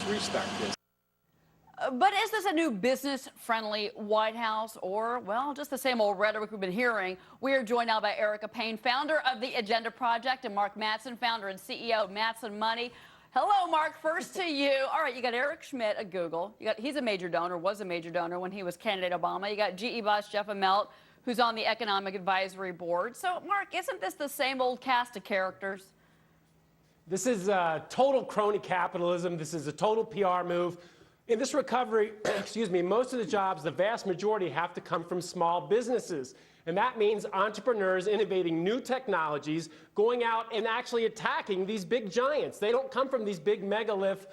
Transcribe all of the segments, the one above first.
respect this. But is this a new business-friendly White House or, well, just the same old rhetoric we've been hearing? We are joined now by Payne, founder of the Agenda Project, and Mark Matson, founder and CEO of Matson Money. Hello, Mark. First to you. All right, you got Eric Schmidt at Google. He's a major donor, was a major donor when he was candidate Obama. You got GE boss Jeff Immelt, who's on the Economic Advisory Board. So, Mark, isn't this the same old cast of characters? This is total crony capitalism. This is a total PR move. In this recovery, excuse me, most of the jobs, the vast majority, have to come from small businesses. And that means entrepreneurs innovating new technologies, going out and actually attacking these big giants. They don't come from these big megalith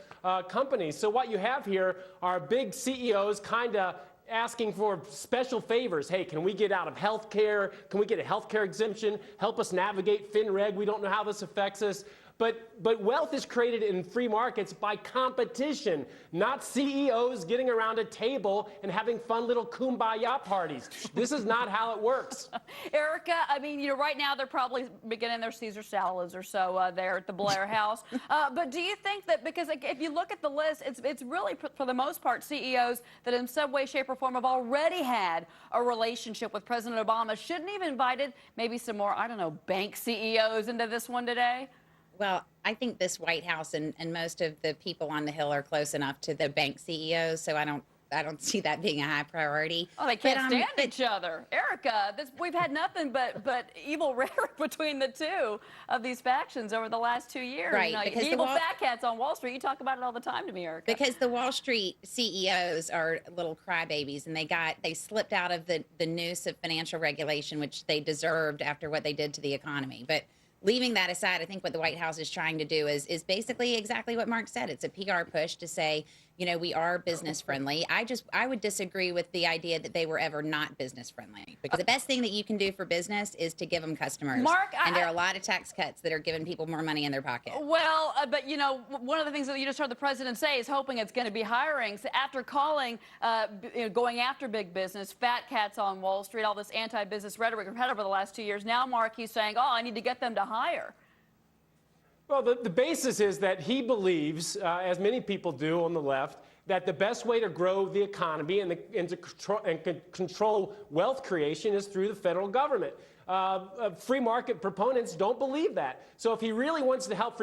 companies. So what you have here are big CEOs kind of asking for special favors. Hey, can we get out of healthcare? Can we get a healthcare exemption? Help us navigate FinReg. We don't know how this affects us. But wealth is created in free markets by competition, not CEOs getting around a table and having fun little kumbaya parties. This is not how it works. Erica, I mean, you know, right now they're probably beginning their Caesar salads or so there at the Blair House. But do you think that, because if you look at the list, it's really, for the most part, CEOs that in some way, shape, or form have already had a relationship with President Obama? Shouldn't he have invited maybe some more, I don't know, bank CEOs into this one today? Well, I think this White House and most of the people on the Hill are close enough to the bank CEOs, so I don't see that being a high priority. Oh, they can't stand each other. Erica, we've had nothing but evil rhetoric between the two of these factions over the last 2 years. Right. You know, because evil fat cats on Wall Street. You talk about it all the time to me, Erica. Because the Wall Street CEOs are little crybabies, and they slipped out of the noose of financial regulation, which they deserved after what they did to the economy. But leaving that aside, I think what the White House is trying to do is basically exactly what Mark said. It's a PR push to say, you know, we are business friendly. I would disagree with the idea that they were ever not business friendly, because the best thing that you can do for business is to give them customers. Mark, and there are a lot of tax cuts that are giving people more money in their pocket. Well, but you know, one of the things that you just heard the president say is hoping it's going to be hiring. So after calling, going after big business, fat cats on Wall Street, all this anti-business rhetoric we've had over the last 2 years, now Mark, he's saying, oh, I need to get them to hire. Well, the basis is that he believes, as many people do on the left, that the best way to grow the economy and to control wealth creation is through the federal government. Free market proponents don't believe that. So if he really wants to help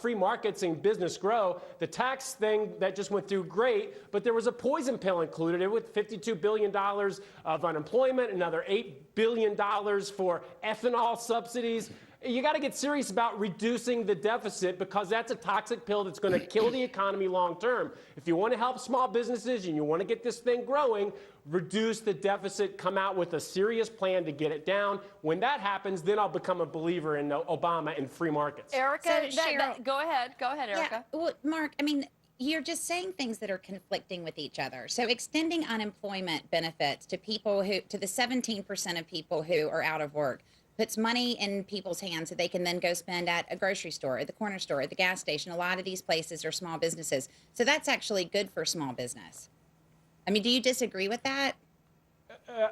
free markets and business grow, the tax thing that just went through, great, but there was a poison pill included in it with $52 billion of unemployment, another $8 billion for ethanol subsidies. You got to get serious about reducing the deficit, because that's a toxic pill that's going to kill the economy long term. If you want to help small businesses and you want to get this thing growing, reduce the deficit, come out with a serious plan to get it down. When that happens, then I'll become a believer in Obama and free markets. Erica, go ahead, Erica. Yeah, well, Mark, I mean, you're just saying things that are conflicting with each other. So extending unemployment benefits to people to the 17% of people who are out of work, puts money in people's hands that they can then go spend at a grocery store, at the corner store, at the gas station. A lot of these places are small businesses. So that's actually good for small business. I mean, do you disagree with that?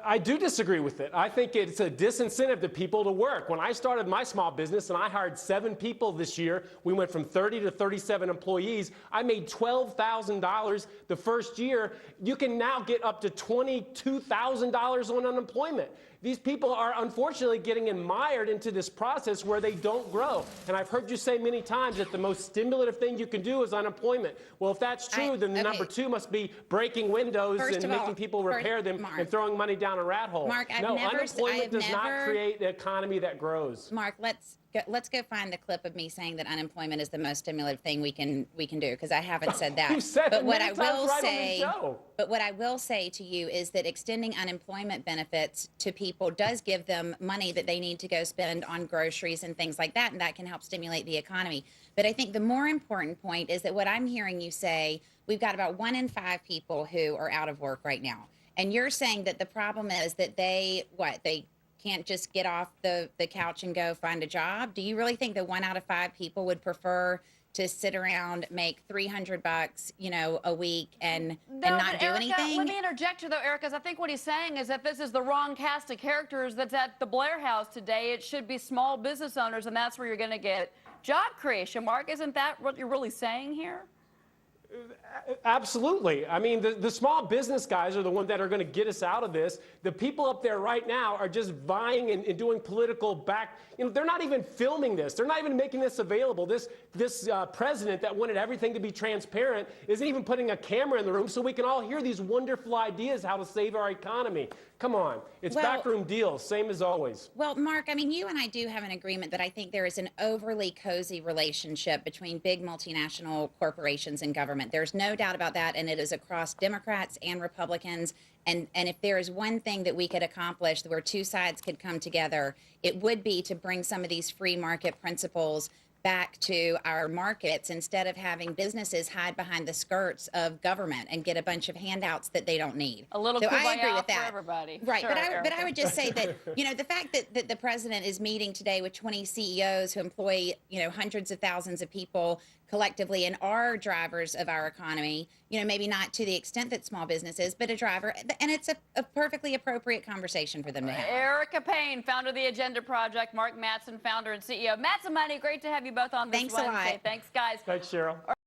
I do disagree with it. I think it's a disincentive to people to work. When I started my small business and I hired 7 people this year, we went from 30 to 37 employees. I made $12,000 the first year. You can now get up to $22,000 on unemployment. These people are unfortunately getting mired into this process where they don't grow. And I've heard you say many times that the most stimulative thing you can do is unemployment. Well, if that's true, then number 2 must be breaking windows and making people repair them and throwing money down a rat hole. Mark, unemployment does not create an economy that grows. Mark, let's go find the clip of me saying that unemployment is the most stimulative thing we can do, because I haven't said that. You said but it what many I times will right say, on the show. But what I will say to you is that extending unemployment benefits to people does give them money that they need to go spend on groceries and things like that, and that can help stimulate the economy. But I think the more important point is that what I'm hearing you say, we've got about 1 in 5 people who are out of work right now. And you're saying that the problem is that they can't just get off the couch and go find a job? Do you really think that 1 out of 5 people would prefer to sit around, make $300, you know, a week and not do anything? Let me interject you though, Erica, because I think what he's saying is that this is the wrong cast of characters that's at the Blair House today. It should be small business owners, and that's where you're going to get job creation. Mark, isn't that what you're really saying here? Absolutely. I mean, the small business guys are the ones that are going to get us out of this. The people up there right now are just vying and doing political back. You know, they're not even filming this. They're not even making this available. This president that wanted everything to be transparent isn't even putting a camera in the room so we can all hear these wonderful ideas how to save our economy. Come on. It's backroom deals, same as always. Well, Mark, I mean, you and I do have an agreement that I think there is an overly cozy relationship between big multinational corporations and government. There's no doubt about that, and it is across Democrats and Republicans. And if there is one thing that we could accomplish where two sides could come together, it would be to bring some of these free market principles back to our markets instead of having businesses hide behind the skirts of government and get a bunch of handouts that they don't need. A little so I agree kumbaya with that. for everybody. Right, Sure, but I would just say that, you know, the fact that the president is meeting today with 20 CEOs who employ, you know, hundreds of thousands of people collectively and are drivers of our economy, you know, maybe not to the extent that small businesses, but a driver, and it's a perfectly appropriate conversation for them to have. Erica Payne, founder of the Agenda Project, Mark Mattson, founder and CEO. Mattson Money, great to have you both on this Thanks a lot. Wednesday. Thanks, guys. Thanks, Cheryl.